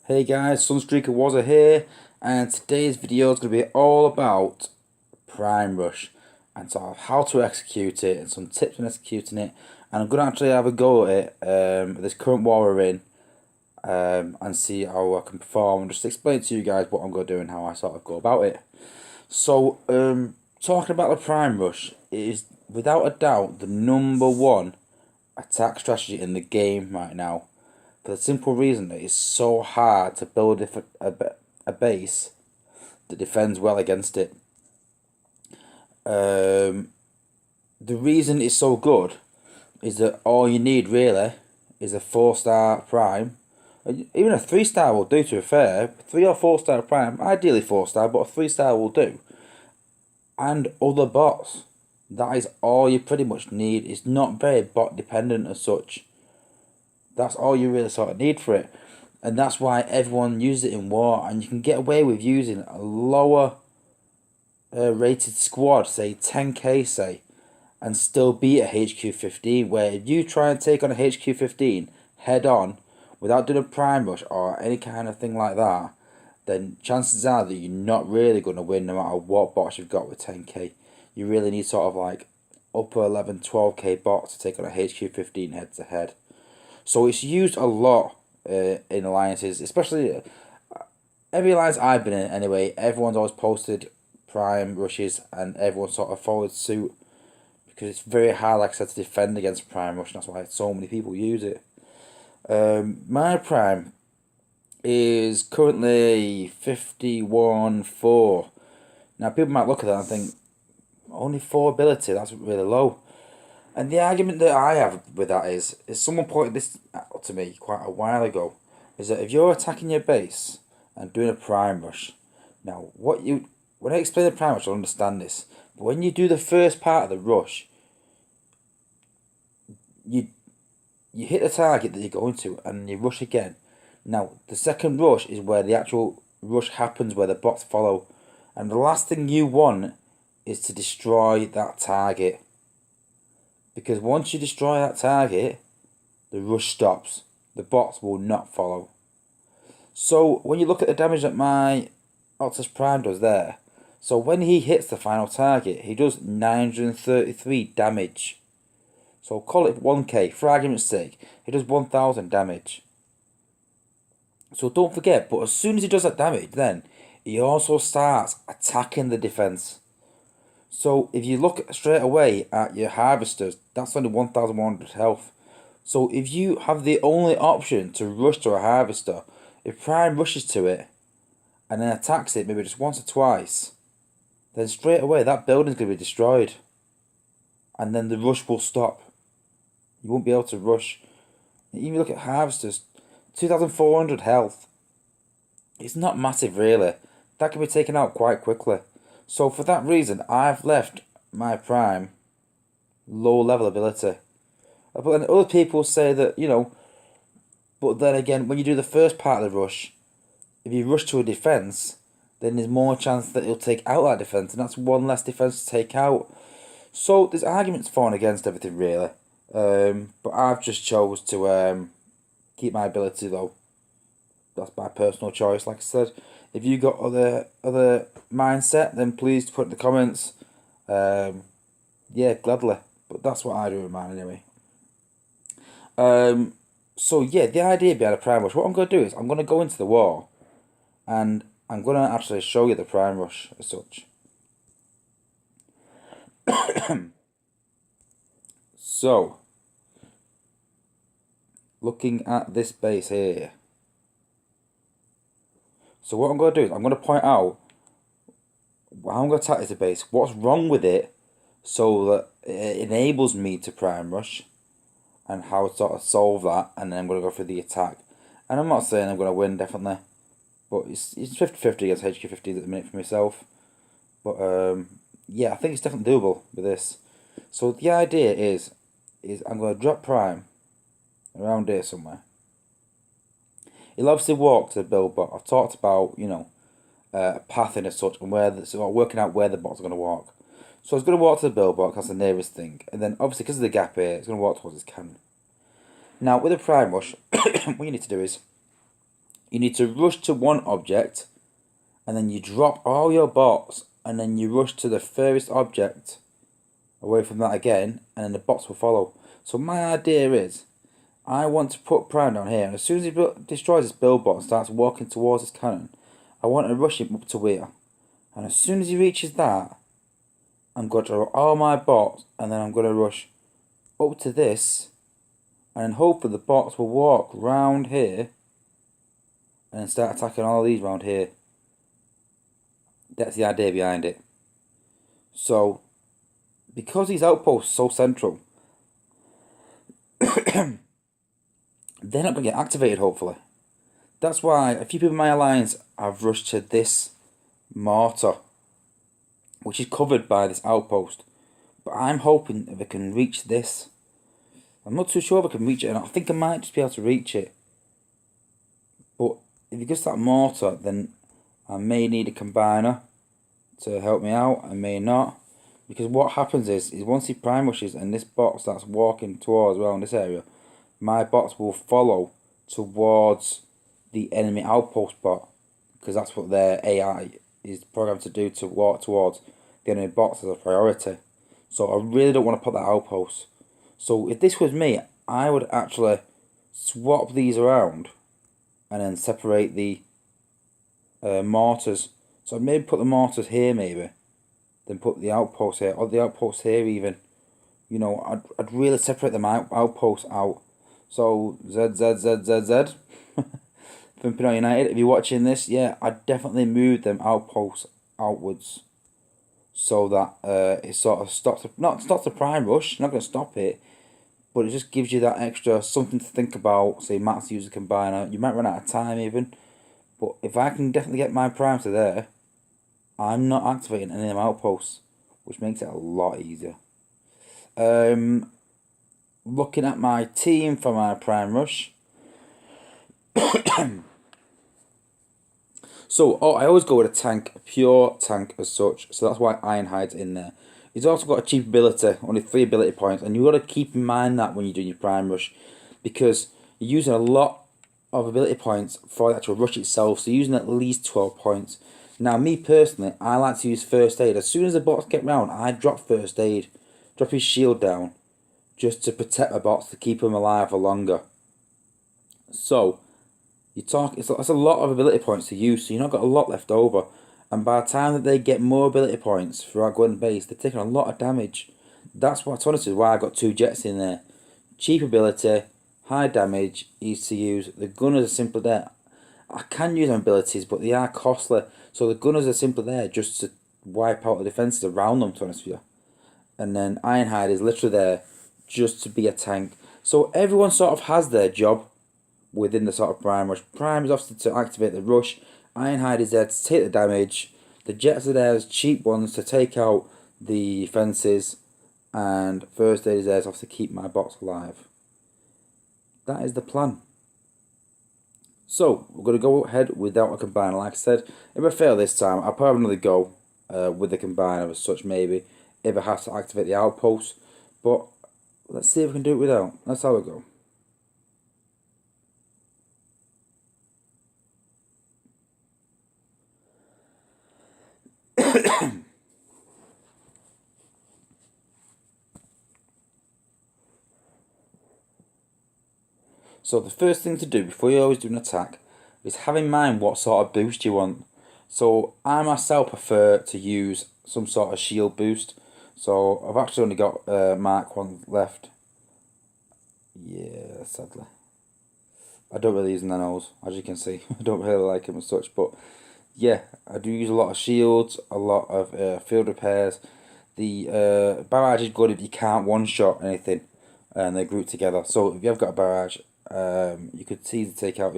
Hey guys, Sunstreaker Wazza here, and today's video is going to be all about Prime Rush and sort of how to execute it and some tips on executing it. And I'm going to actually have a go at it, this current war we're in, and see how I can perform and just explain to you guys what I'm going to do and how I sort of go about it. So, talking about the Prime Rush, it is without a doubt the #1 attack strategy in the game right now. For the simple reason that it's so hard to build a base that defends well against it. The reason it's so good is that all you need really is a 4-star prime. Even a 3-star will do, to be fair. 3 or 4-star prime, ideally 4-star, but a 3-star will do. And other bots. That is all you pretty much need. It's not very bot dependent as such. That's all you really sort of need for it. And that's why everyone uses it in war. And you can get away with using a lower rated squad, say 10k, say, and still beat a HQ15. Where if you try and take on a HQ15 head on without doing a prime rush or any kind of thing like that, then chances are that you're not really going to win no matter what bots you've got with 10k. You really need sort of like upper 11, 12k bots to take on a HQ15 head to head. So it's used a lot in alliances, especially every alliance I've been in anyway. Everyone's always posted prime rushes and everyone sort of followed suit because it's very hard, like I said, to defend against prime rush, and that's why so many people use it. My prime is currently 51-4. Now people might look at that and think, only 4 ability, that's really low. And the argument that I have with that is someone pointed this out to me quite a while ago, is that if you're attacking your base and doing a prime rush, now when I explain the prime rush, you'll understand this. But when you do the first part of the rush, you hit the target that you're going to, and you rush again. Now the second rush is where the actual rush happens, where the bots follow, and the last thing you want is to destroy that target. Because once you destroy that target, the rush stops. The bots will not follow. So when you look at the damage that my Optus Prime does there, so when he hits the final target, he does 933 damage. So call it 1k, for argument's sake, he does 1000 damage. So don't forget, but as soon as he does that damage, then he also starts attacking the defense. So if you look straight away at your harvesters, that's only 1100 health. So if you have the only option to rush to a harvester, if Prime rushes to it and then attacks it maybe just once or twice, then straight away that building's going to be destroyed. And then the rush will stop. You won't be able to rush. Even look at harvesters, 2400 health. It's not massive really. That can be taken out quite quickly. So for that reason, I've left my prime low level ability. But then other people say that, but then again, when you do the first part of the rush, if you rush to a defense, then there's more chance that it'll take out that defense, and that's one less defense to take out. So there's arguments for and against everything really. But I've just chose to keep my ability though. That's my personal choice, like I said. If you got other mindset, then please put in the comments. Yeah, gladly. But that's what I do with mine anyway. So yeah, the idea behind a prime rush, what I'm going to do is I'm going to go into the war, and I'm going to actually show you the prime rush as such. So, looking at this base here. So what I'm going to do is I'm going to point out how I'm going to attack this base, what's wrong with it, so that it enables me to prime rush, and how to sort of solve that, and then I'm going to go for the attack. And I'm not saying I'm going to win, definitely, but it's 50-50 against HQ15 at the minute for myself. But yeah, I think it's definitely doable with this. So the idea is I'm going to drop prime around here somewhere. He'll obviously walk to the build bot. I've talked about, pathing as such, and working out where the bot's going to walk. So it's going to walk to the build bot, that's the nearest thing. And then obviously because of the gap here, it's going to walk towards his cannon. Now with a prime rush, what you need to do is you need to rush to one object, and then you drop all your bots, and then you rush to the furthest object away from that again, and then the bots will follow. So my idea is, I want to put Prime down here, and as soon as he destroys this build bot and starts walking towards his cannon, I want to rush him up to here. And as soon as he reaches that, I'm going to draw all my bots, and then I'm going to rush up to this, and then hopefully the bots will walk round here, and then start attacking all these round here. That's the idea behind it. So, because these outposts are so central, they're not going to get activated, hopefully. That's why a few people in my alliance have rushed to this mortar, which is covered by this outpost. But I'm hoping that we can reach this. I'm not too sure if I can reach it, and I think I might just be able to reach it. But if it gets that mortar, then I may need a combiner to help me out. I may not. Because what happens is once he prime rushes and this bot starts walking towards around this area, my bots will follow towards the enemy outpost bot, because that's what their AI is programmed to do, to walk towards the enemy bots as a priority. So I really don't want to put that outpost. So if this was me, I would actually swap these around and then separate the mortars. So I'd maybe put the mortars here, maybe, then put the outposts here, or the outposts here even. You know, I'd really separate them outposts out. So Z. Pimping on United, if you're watching this, yeah, I'd definitely move them outposts outwards, so that it sort of stops, not stops the prime rush, not going to stop it, but it just gives you that extra something to think about. Say Max use a combiner, you might run out of time even, but if I can definitely get my prime to there, I'm not activating any of them outposts, which makes it a lot easier. Looking at my team for my prime rush. So, I always go with a tank, a pure tank as such, so that's why Ironhide's in there. He's also got a cheap ability, only 3 ability points, and you've got to keep in mind that when you're doing your prime rush, because you're using a lot of ability points for the actual rush itself, so you're using at least 12 points. Now, me personally, I like to use first aid. As soon as the bots get round, I drop first aid, drop his shield down, just to protect my bots, to keep them alive for longer. So, it's a lot of ability points to use, so you've not got a lot left over. And by the time that they get more ability points throughout going base, they're taking a lot of damage. That's what, honestly, why I got 2 jets in there. Cheap ability, high damage, easy to use. The gunners are simply there. I can use them abilities, but they are costly. So the gunners are simply there just to wipe out the defences around them, to be honest with you. And then Ironhide is literally there just to be a tank. So everyone sort of has their job within the sort of prime rush. Prime is often to activate the rush. Ironhide is there to take the damage. The jets are there as cheap ones to take out the fences. And first aid is there to keep my bots alive. That is the plan. So, we're going to go ahead without a combiner. Like I said, if I fail this time, I'll probably go with the combiner as such, maybe, if I have to activate the outpost. But let's see if we can do it without. That's how we go. So the first thing to do before you always do an attack is have in mind what sort of boost you want. So I myself prefer to use some sort of shield boost. So I've actually only got Mark 1 left. Yeah, sadly. I don't really use nanos, as you can see. I don't really like them as such, but yeah, I do use a lot of shields, a lot of field repairs. The barrage is good if you can't one-shot anything and they group together. So if you have got a barrage, you could easily take out,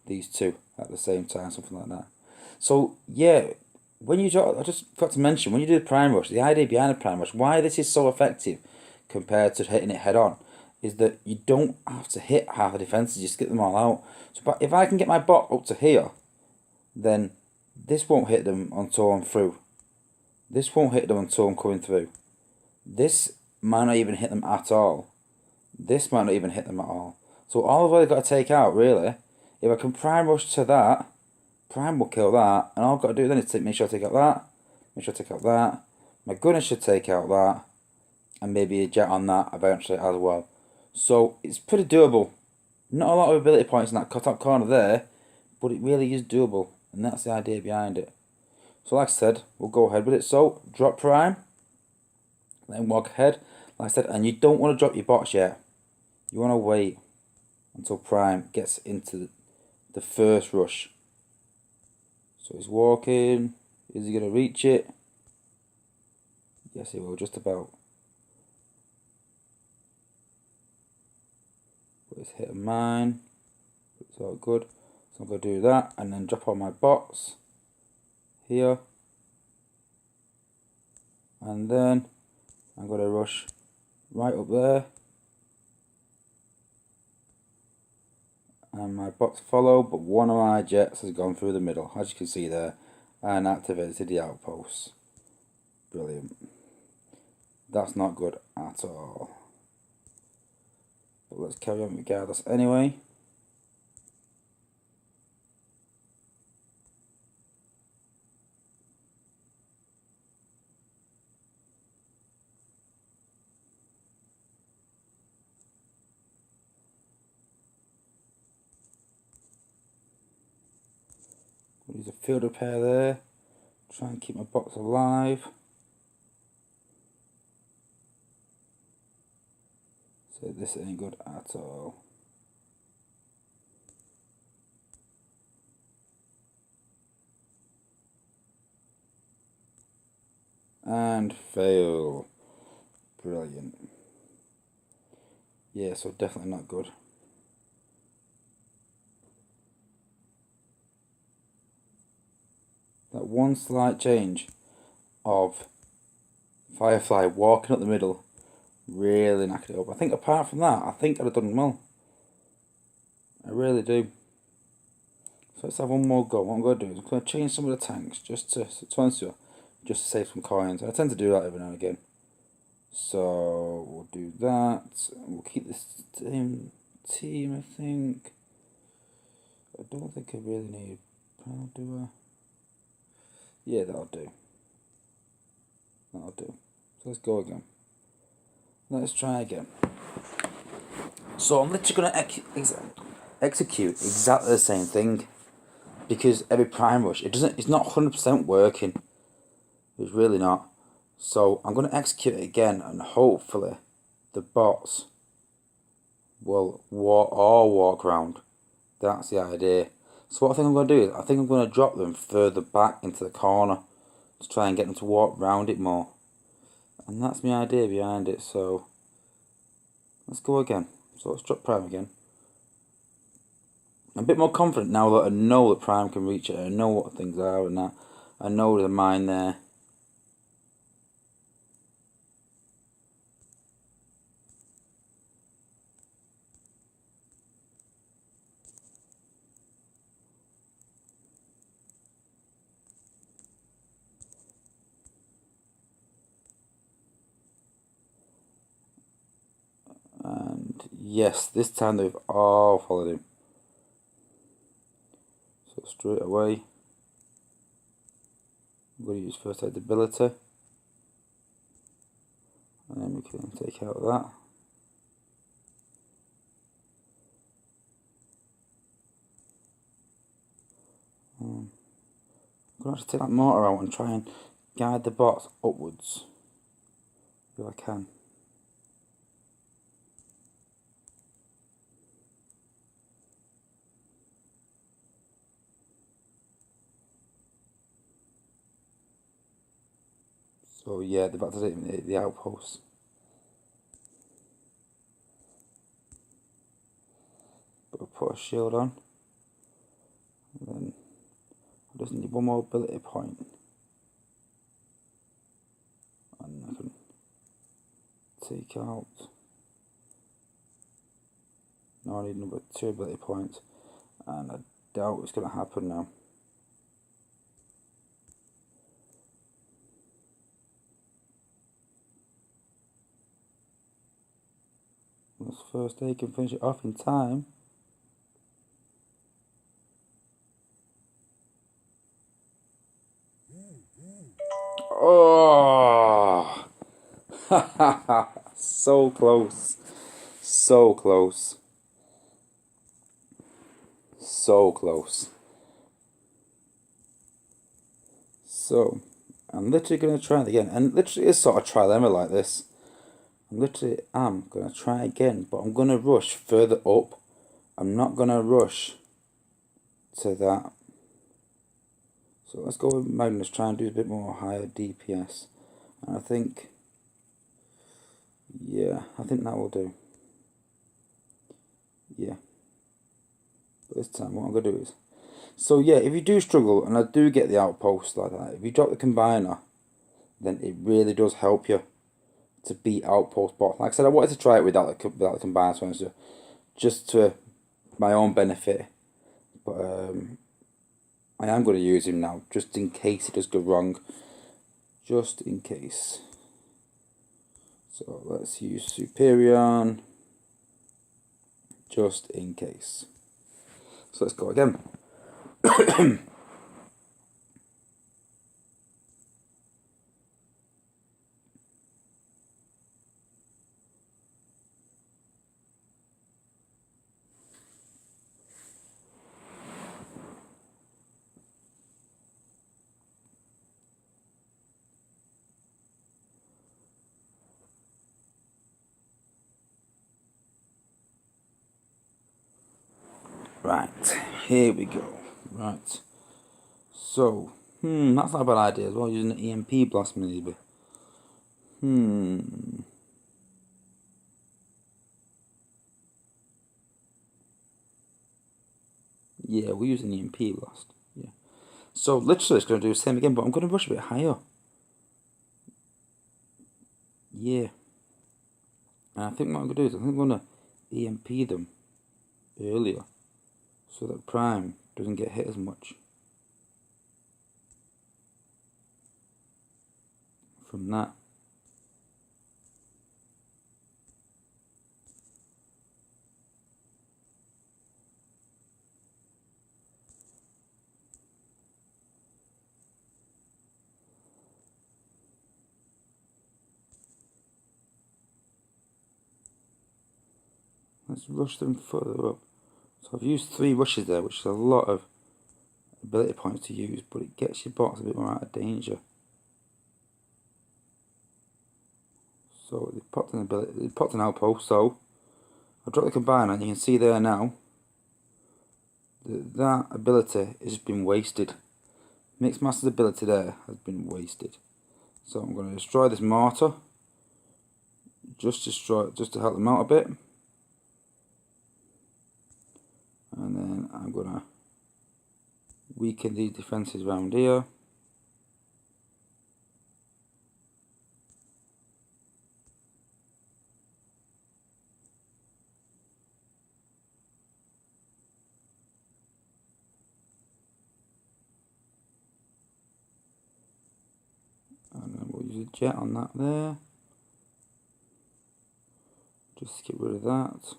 these two at the same time, something like that. So yeah, when you I just forgot to mention, when you do the prime rush, the idea behind the prime rush, why this is so effective compared to hitting it head on, is that you don't have to hit half the defences, just get them all out. So but if I can get my bot up to here, then this won't hit them until I'm through. This won't hit them until I'm coming through. This might not even hit them at all. This might not even hit them at all. So all I've really got to take out, really, If I can prime rush to that, prime will kill that, and all I've got to do then is make sure I take out that, make sure I take out that. My gunner should take out that, and maybe a jet on that eventually as well. So it's pretty doable. Not a lot of ability points in that top corner there, but it really is doable, and that's the idea behind it. So like I said, we'll go ahead with it. So drop prime, then walk ahead, like I said, and you don't want to drop your bots yet. You want to wait until prime gets into the first rush. So he's walking. Is he going to reach it? Yes, he will, just about. But it's hit a mine. It's all good. So I'm going to do that and then drop all my bots here. And then I'm going to rush right up there. And my bots follow, but one of my jets has gone through the middle, as you can see there, and activated the outpost. Brilliant. That's not good at all. But let's carry on regardless anyway. Use a field repair there. Try and keep my bots alive. So this ain't good at all. And fail. Brilliant. Yeah, so definitely not good. That one slight change of Firefly walking up the middle really knackered it up. I think apart from that, I think I'd have done well. I really do. So let's have one more go. What I'm going to do is I'm going to change some of the tanks just to save some coins. I tend to do that every now and again. So we'll do that. We'll keep this same team, I think. I don't think I really need I'll do yeah, that'll do. That'll do. So let's go again. Let's try again. So I'm literally going to execute exactly the same thing, because every prime rush, it's not 100% working. It's really not. So I'm going to execute it again, and hopefully the bots will walk around. That's the idea. So what I think I'm going to do is, I think I'm going to drop them further back into the corner to try and get them to walk round it more. And that's my idea behind it. So let's go again. So let's drop prime again. I'm a bit more confident now that I know that prime can reach it. I know what things are and that. I know there's a mine there. And yes, this time they've all followed him. So straight away, I'm going to use first aid ability. And then we can take out that. I'm going to have to take that mortar out and try and guide the bots upwards if I can. So yeah, they've activated the outpost. But I'll put a shield on. And then I just need one more ability point. And I can take out. Now I need another 2 ability points. And I doubt it's going to happen now. This first aid can finish it off in time. Oh, so close, so close, so close. So, I'm literally going to try it again. And literally it's sort of trial error like this. I'm literally am going to try again, but I'm going to rush further up. I'm not going to rush to that. So let's go with Magnus, try and do a bit more higher DPS. And I think, yeah, I think that will do. Yeah. But this time what I'm going to do is, so yeah, if you do struggle, and I do get the outpost like that, if you drop the combiner, then it really does help you to beat outpost bots. Like I said, I wanted to try it without the combiner, so just to my own benefit. But I am going to use him now, just in case it does go wrong. Just in case. So let's use Superion, just in case. So let's go again. Right, here we go. Right. So, that's not a bad idea as well, using the EMP blast maybe. Yeah, we're using the EMP blast. Yeah. So literally it's going to do the same again, but I'm going to rush a bit higher. Yeah. And I think what I'm going to do is I'm going to EMP them earlier, so that Prime doesn't get hit as much from that. Let's rush them further up. So I've used 3 rushes there, which is a lot of ability points to use, but it gets your bots a bit more out of danger. So they popped an ability, they popped an outpost, so I'll drop the combiner and you can see there now that ability has just been wasted. Mixed Master's ability there has been wasted. So I'm going to destroy this mortar, just to help them out a bit. And then I'm going to weaken these defences around here. And then we'll use a jet on that there. Just to get rid of that.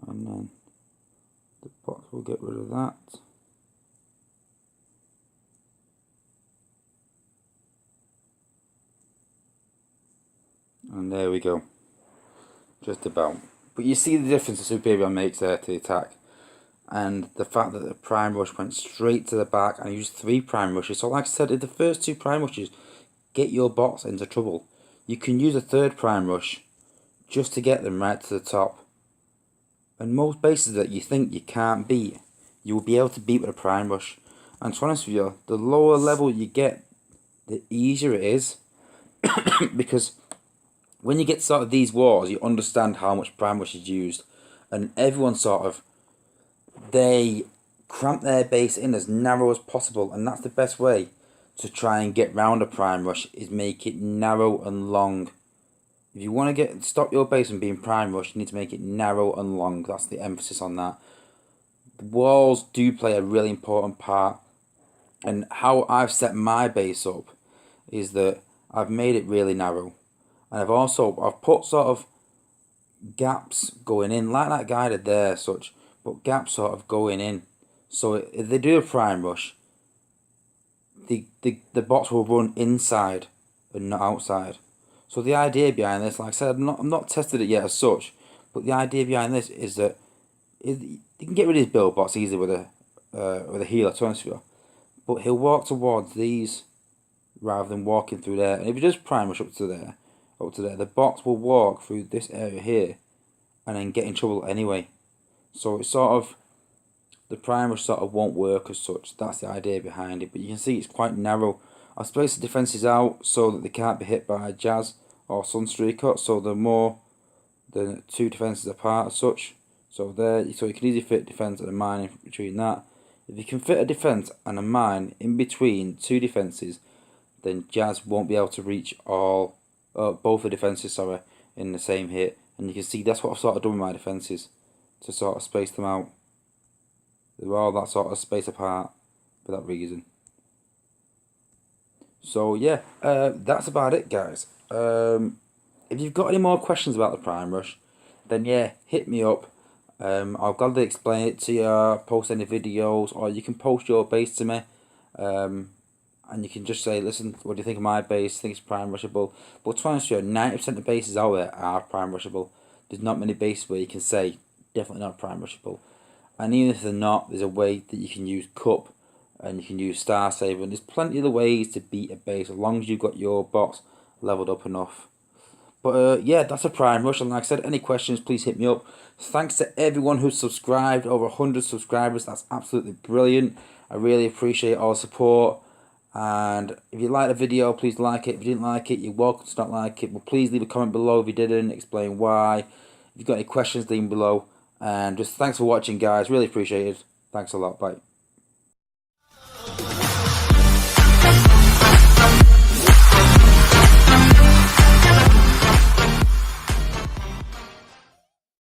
And then the box will get rid of that. And there we go. Just about. But you see the difference the Superion makes there to the attack. And the fact that the Prime Rush went straight to the back and used 3 Prime Rushes. So like I said, if the first 2 Prime Rushes get your bots into trouble, you can use a 3rd Prime Rush just to get them right to the top. And most bases that you think you can't beat, you will be able to beat with a Prime Rush. And to be honest with you, the lower level you get, the easier it is. Because when you get sort of these wars, you understand how much Prime Rush is used. And everyone sort of, they cramp their base in as narrow as possible. And that's the best way to try and get round a Prime Rush, is make it narrow and long. If you want to stop your base from being Prime Rush, you need to make it narrow and long. That's the emphasis on that. The walls do play a really important part. And how I've set my base up is that I've made it really narrow. And I've put sort of gaps going in, like that guy did there, such, but gaps sort of going in. So if they do a Prime Rush, the bots will run inside and not outside. So the idea behind this, like I said, I've not tested it yet as such, but the idea behind this is that you can get rid of his build bots easily with a healer, to be honest with you. But he'll walk towards these rather than walking through there. And if he does prime rush up to there, the bots will walk through this area here and then get in trouble anyway. So it's sort of, the prime rush sort of won't work as such. That's the idea behind it. But you can see it's quite narrow. I've spaced the defences out so that they can't be hit by Jazz or Sunstreaker. So they're more than 2 defences apart as such. So there, so you can easily fit defence and a mine in between that. If you can fit a defence and a mine in between 2 defences, then Jazz won't be able to reach both the defences, sorry, in the same hit. And you can see that's what I've sort of done with my defences, to sort of space them out. They're all that sort of space apart for that reason. So yeah, that's about it, guys. If you've got any more questions about the Prime Rush, then yeah, hit me up. I'll gladly explain it to you, post any videos, or you can post your base to me. And you can just say, listen, what do you think of my base? Think it's prime rushable? But to be honest with you, 90% of bases out there are prime rushable. There's not many bases where you can say, definitely not prime rushable. And even if they're not, there's a way that you can use Cup, and you can use Star Saver, and there's plenty of the ways to beat a base, as long as you've got your bots leveled up enough. But yeah, that's a prime rush, and like I said, any questions, please hit me up. Thanks to everyone who's subscribed, over 100 subscribers, that's absolutely brilliant. I really appreciate all the support. And if you like the video, please like it. If you didn't like it, you're welcome to not like it. But please leave a comment below if you didn't, explain why. If you've got any questions, leave them below. And just thanks for watching, guys. Really appreciate it. Thanks a lot. Bye.